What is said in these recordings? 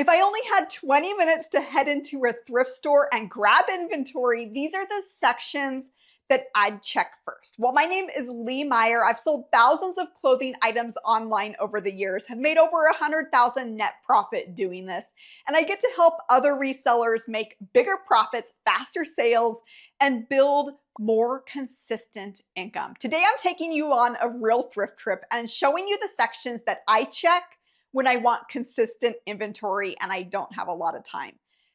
If I only had 20 minutes to head into a thrift store and grab inventory, these are the sections that I'd check first. Well, my name is LeeMeier. I've sold thousands of clothing items online over the years, have made over 100,000 net profit doing this, and I get to help other resellers make bigger profits, faster sales, and build more consistent income. Today, I'm taking you on a real thrift trip and showing you the sections that I check when I want consistent inventory and I don't have a lot of time.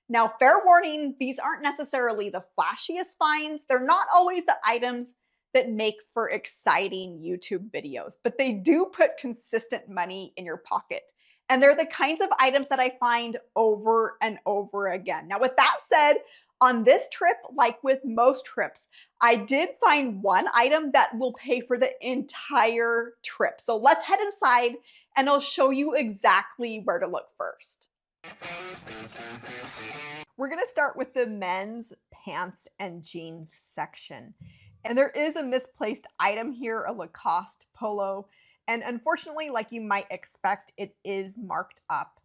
Now, fair warning, these aren't necessarily the flashiest finds. They're not always the items that make for exciting YouTube videos, but they do put consistent money in your pocket. And they're the kinds of items that I find over and over again. Now, with that said, on this trip, like with most trips, I did find one item that will pay for the entire trip. So let's head inside and I'll show you exactly where to look first. We're gonna start with the men's pants and jeans section. And there is a misplaced item here, a Lacoste polo. And unfortunately, like you might expect, it is marked up.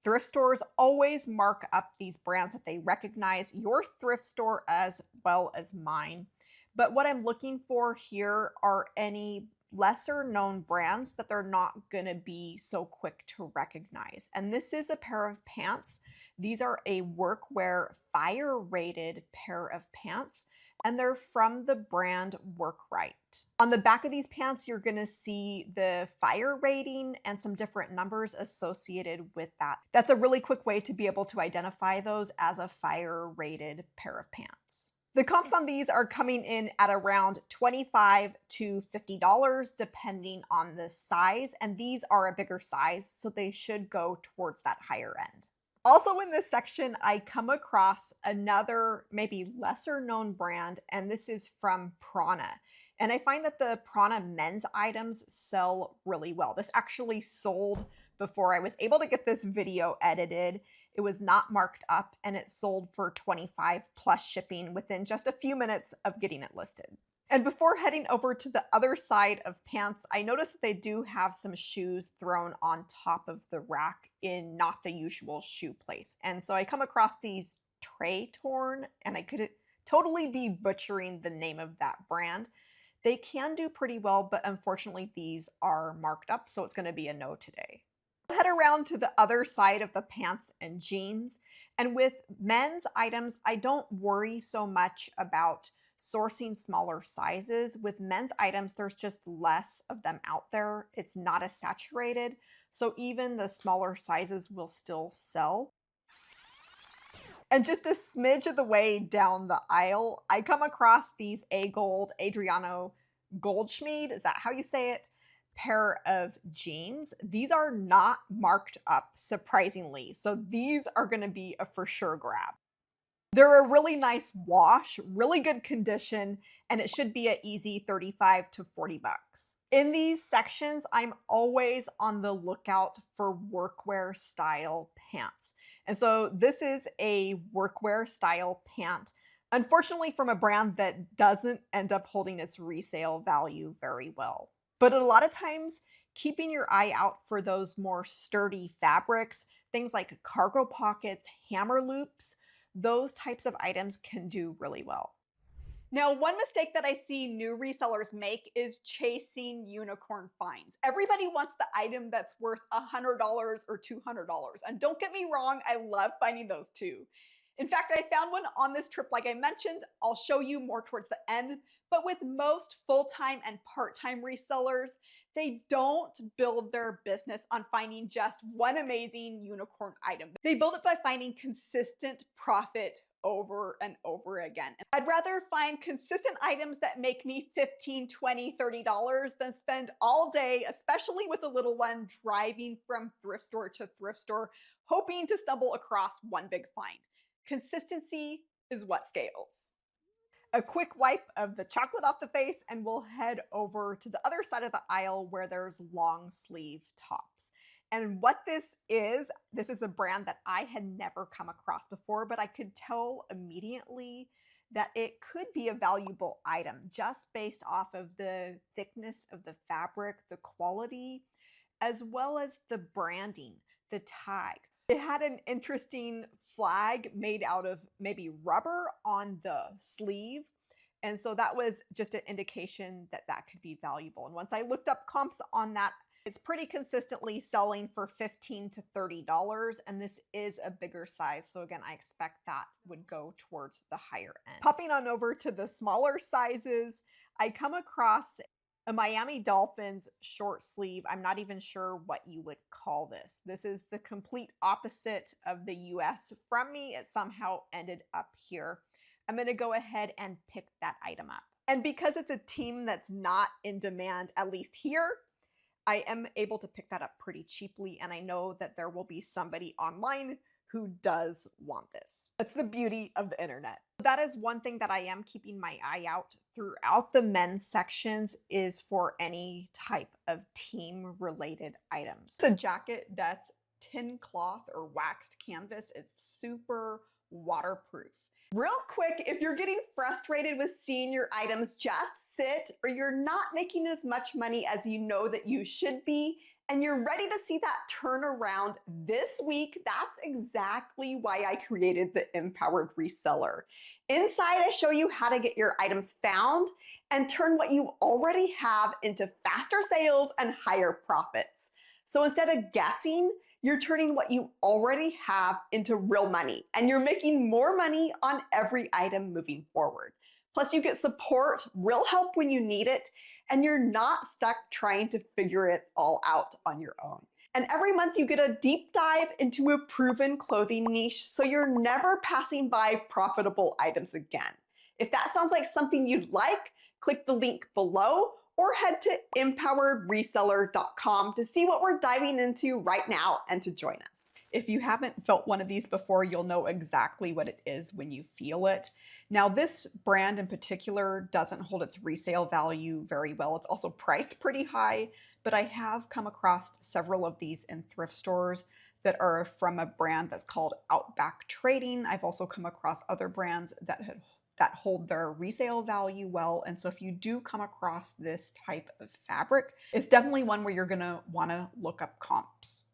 Thrift stores always mark up these brands that they recognize, your thrift store as well as mine. But what I'm looking for here are any lesser known brands that they're not going to be so quick to recognize. And this is a pair of pants. These are a workwear fire rated pair of pants, and they're from the brand Workrite. On the back of these pants, you're going to see the fire rating and some different numbers associated with that. That's a really quick way to be able to identify those as a fire rated pair of pants. The comps on these are coming in at around $25 to $50 depending on the size, and these are a bigger size, so they should go towards that higher end. Also in this section, I come across another maybe lesser known brand, and this is from Prana. And I find that the Prana men's items sell really well. This actually sold before I was able to get this video edited. It was not marked up and it sold for $25 plus shipping within just a few minutes of getting it listed. And before heading over to the other side of pants, I noticed that they do have some shoes thrown on top of the rack in not the usual shoe place. And so I come across these Tray Torn, and I could totally be butchering the name of that brand. They can do pretty well, but unfortunately these are marked up, so it's going to be a no today. Head around to the other side of the pants and jeans. And with men's items, I don't worry so much about sourcing smaller sizes. With men's items, there's just less of them out there. It's not as saturated, so even the smaller sizes will still sell. And just a smidge of the way down the aisle, I come across these Adriano Goldschmied, is that how you say it? Pair of jeans. These are not marked up, surprisingly, so these are going to be a for sure grab. They're a really nice wash, really good condition, and it should be an easy 35 to 40 bucks. In these sections, I'm always on the lookout for workwear style pants. And so this is a workwear style pant, unfortunately from a brand that doesn't end up holding its resale value very well. But a lot of times, keeping your eye out for those more sturdy fabrics, things like cargo pockets, hammer loops, those types of items can do really well. Now, one mistake that I see new resellers make is chasing unicorn finds. Everybody wants the item that's worth $100 or $200. And don't get me wrong, I love finding those too. In fact, I found one on this trip, like I mentioned. I'll show you more towards the end. But with most full-time and part-time resellers, they don't build their business on finding just one amazing unicorn item. They build it by finding consistent profit over and over again. And I'd rather find consistent items that make me $15, $20, $30 than spend all day, especially with a little one, driving from thrift store to thrift store, hoping to stumble across one big find. Consistency is what scales. A quick wipe of the chocolate off the face and we'll head over to the other side of the aisle where there's long sleeve tops. And what this is a brand that I had never come across before, but I could tell immediately that it could be a valuable item just based off of the thickness of the fabric, the quality, as well as the branding, the tag. It had an interesting flag made out of maybe rubber on the sleeve. And so that was just an indication that that could be valuable. And once I looked up comps on that, it's pretty consistently selling for $15 to $30. And this is a bigger size. So again, I expect that would go towards the higher end. Popping on over to the smaller sizes, I come across a Miami Dolphins short sleeve. I'm not even sure what you would call this. This is the complete opposite of the US from me. It somehow ended up here. I'm going to go ahead and pick that item up. And because it's a team that's not in demand, at least here, I am able to pick that up pretty cheaply. And I know that there will be somebody online who does want this. That's the beauty of the internet. That is one thing that I am keeping my eye out throughout the men's sections is for any type of team related items. It's a jacket that's tin cloth or waxed canvas. It's super waterproof. Real quick, if you're getting frustrated with seeing your items just sit, or you're not making as much money as you know that you should be, and you're ready to see that turnaround this week, that's exactly why I created the Empowered Reseller. Inside, I show you how to get your items found and turn what you already have into faster sales and higher profits. So instead of guessing, you're turning what you already have into real money, and you're making more money on every item moving forward. Plus, you get support, real help when you need it, and you're not stuck trying to figure it all out on your own. And every month you get a deep dive into a proven clothing niche, so you're never passing by profitable items again. If that sounds like something you'd like, click the link below or head to empoweredreseller.com to see what we're diving into right now and to join us. If you haven't felt one of these before, you'll know exactly what it is when you feel it. Now, this brand in particular doesn't hold its resale value very well. It's also priced pretty high, but I have come across several of these in thrift stores that are from a brand that's called Outback Trading. I've also come across other brands that hold their resale value well. And so if you do come across this type of fabric, it's definitely one where you're gonna wanna look up comps.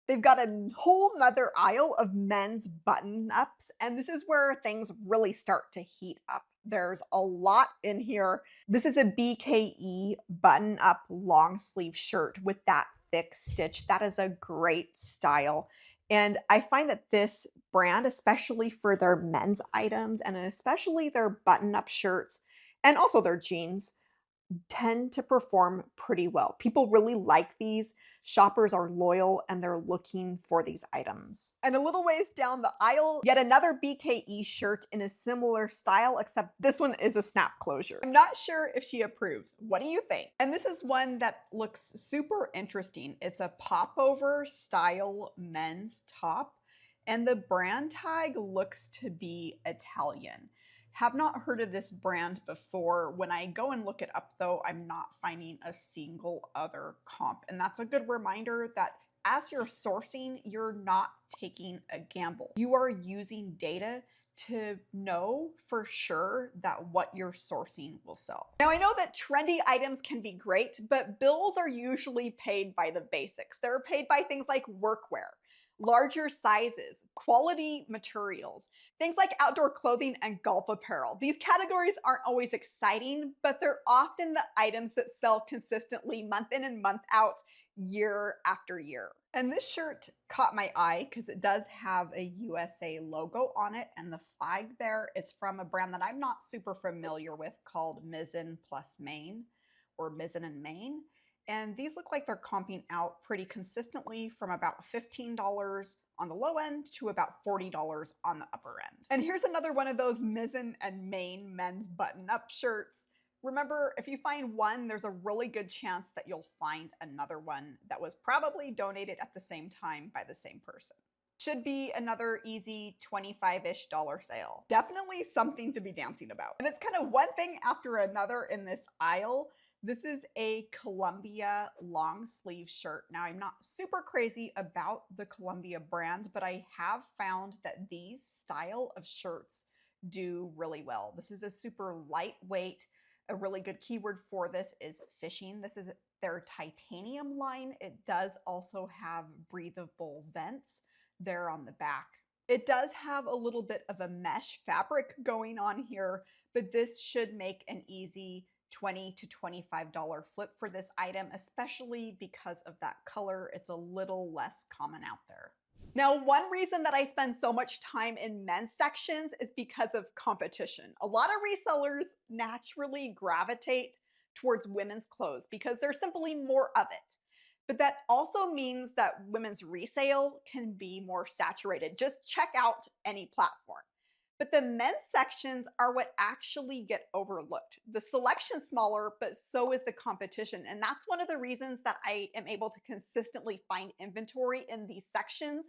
They've got a whole nother aisle of men's button-ups, and this is where things really start to heat up. There's a lot in here. This is a BKE button-up long sleeve shirt with that thick stitch. That is a great style. And I find that this brand, especially for their men's items and especially their button-up shirts and also their jeans, tend to perform pretty well. People really like these. Shoppers are loyal and they're looking for these items. And a little ways down the aisle, yet another BKE shirt in a similar style, except this one is a snap closure. I'm not sure if she approves. What do you think? And this is one that looks super interesting. It's a popover style men's top, and the brand tag looks to be Italian. Have not heard of this brand before. When I go and look it up though, I'm not finding a single other comp. And that's a good reminder that as you're sourcing, you're not taking a gamble. You are using data to know for sure that what you're sourcing will sell. Now, I know that trendy items can be great, but bills are usually paid by the basics. They're paid by things like workwear, larger sizes, quality materials, things like outdoor clothing and golf apparel. These categories aren't always exciting, but they're often the items that sell consistently month in and month out, year after year. And this shirt caught my eye because it does have a USA logo on it and the flag there. It's from a brand that I'm not super familiar with called Mizzen plus Maine, or Mizzen and Maine. And these look like they're comping out pretty consistently from about $15 on the low end to about $40 on the upper end. And here's another one of those Mizzen and Maine men's button-up shirts. Remember, if you find one, there's a really good chance that you'll find another one that was probably donated at the same time by the same person. Should be another easy $25-ish sale. Definitely something to be dancing about. And it's kind of one thing after another in this aisle. This is a Columbia long sleeve shirt. Now, I'm not super crazy about the Columbia brand, but I have found that these style of shirts do really well. This is a super lightweight. A really good keyword for this is fishing. This is their titanium line. It does also have breathable vents. there on the back. It does have a little bit of a mesh fabric going on here, but this should make an easy $20 to $25 flip for this item, especially because of that color. It's a little less common out there. Now, one reason that I spend so much time in men's sections is because of competition. A lot of resellers naturally gravitate towards women's clothes because there's simply more of it. But that also means that women's resale can be more saturated. Just check out any platform. But the men's sections are what actually get overlooked. The selection's smaller, but so is the competition. And that's one of the reasons that I am able to consistently find inventory in these sections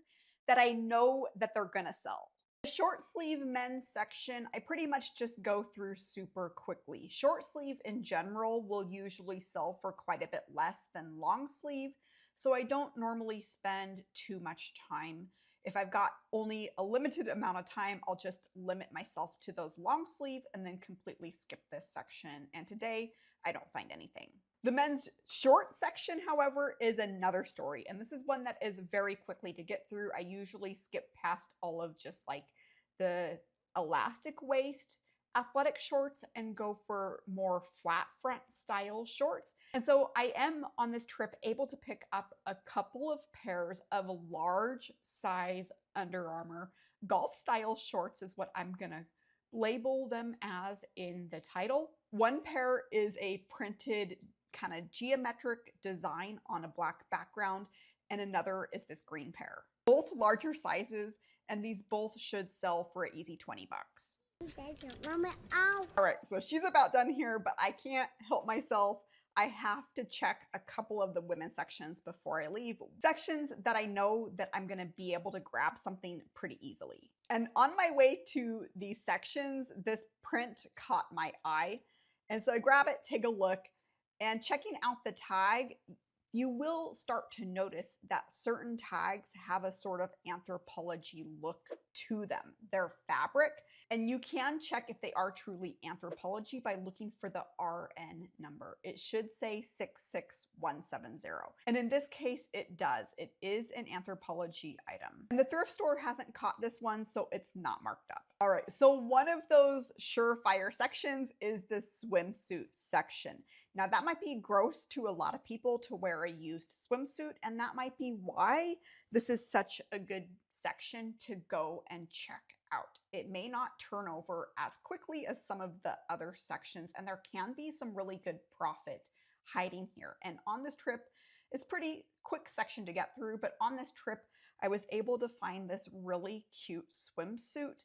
that I know that they're gonna sell. The short sleeve men's section, I pretty much just go through super quickly. Short sleeve in general will usually sell for quite a bit less than long sleeve, so I don't normally spend too much time. If I've got only a limited amount of time, I'll just limit myself to those long sleeve and then completely skip this section. And today, I don't find anything. The men's short section, however, is another story. And this is one that is very quickly to get through. I usually skip past all of just like the elastic waist athletic shorts and go for more flat front style shorts. And so I am on this trip able to pick up a couple of pairs of large size Under Armour golf style shorts is what I'm gonna label them as in the title. One pair is a printed kind of geometric design on a black background, and another is this green pair. Both larger sizes, and these both should sell for an easy 20 bucks. All right, so she's about done here, but I can't help myself. I have to check a couple of the women's sections before I leave. Sections that I know that I'm gonna be able to grab something pretty easily. And on my way to these sections, this print caught my eye. And so I grab it, take a look, and checking out the tag, you will start to notice that certain tags have a sort of anthropology look to them. They're fabric, and you can check if they are truly anthropology by looking for the RN number. It should say 66170. And in this case, it does. It is an anthropology item. And the thrift store hasn't caught this one, so it's not marked up. All right, so one of those surefire sections is the swimsuit section. Now that might be gross to a lot of people to wear a used swimsuit, and that might be why this is such a good section to go and check out. It may not turn over as quickly as some of the other sections, and there can be some really good profit hiding here. And on this trip, it's pretty quick section to get through, but on this trip, I was able to find this really cute swimsuit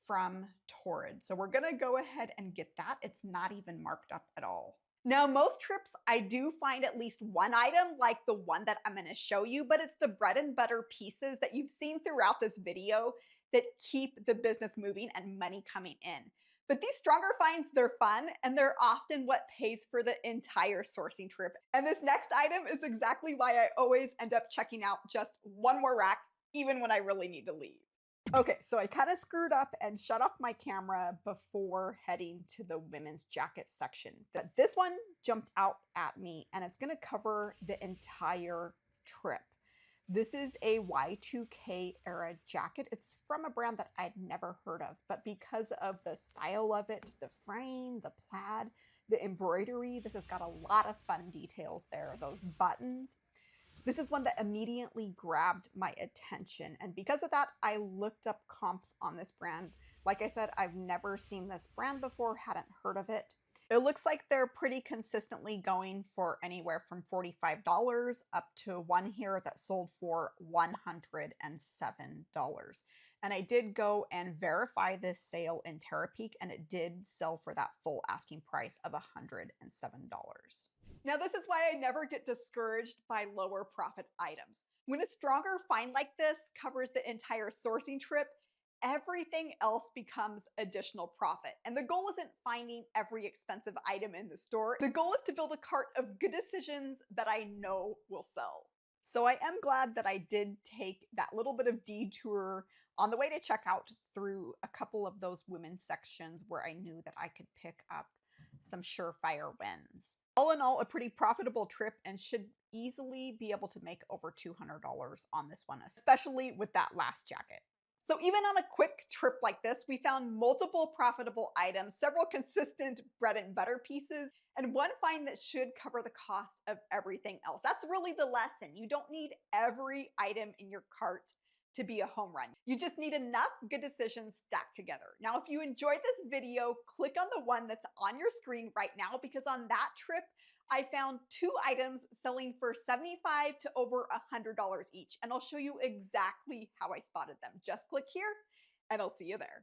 from Torrid. So we're gonna go ahead and get that. It's not even marked up at all. Now, most trips, I do find at least one item like the one that I'm gonna show you, but it's the bread and butter pieces that you've seen throughout this video that keep the business moving and money coming in. But these stronger finds, they're fun, and they're often what pays for the entire sourcing trip. And this next item is exactly why I always end up checking out just one more rack, even when I really need to leave. Okay, so I kind of screwed up and shut off my camera before heading to the women's jacket section. But this one jumped out at me, and it's gonna cover the entire trip. This is a Y2K era jacket. It's from a brand that I'd never heard of, but because of the style of it, the frame, the plaid, the embroidery, this has got a lot of fun details there. Those buttons. This is one that immediately grabbed my attention. And because of that, I looked up comps on this brand. Like I said, I've never seen this brand before, hadn't heard of it. It looks like they're pretty consistently going for anywhere from $45 up to one here that sold for $107. And I did go and verify this sale in Terapeak, and it did sell for that full asking price of $107. Now, this is why I never get discouraged by lower profit items. When a stronger find like this covers the entire sourcing trip, everything else becomes additional profit. And the goal isn't finding every expensive item in the store. The goal is to build a cart of good decisions that I know will sell. So I am glad that I did take that little bit of detour on the way to checkout through a couple of those women's sections where I knew that I could pick up some surefire wins. All in all, a pretty profitable trip and should easily be able to make over $200 on this one, especially with that last jacket. So even on a quick trip like this, we found multiple profitable items, several consistent bread and butter pieces, and one find that should cover the cost of everything else. That's really the lesson. You don't need every item in your cart to be a home run. You just need enough good decisions stacked together. Now, if you enjoyed this video, click on the one that's on your screen right now, because on that trip, I found 2 items selling for $75 to over $100 each, and I'll show you exactly how I spotted them. Just click here, and I'll see you there.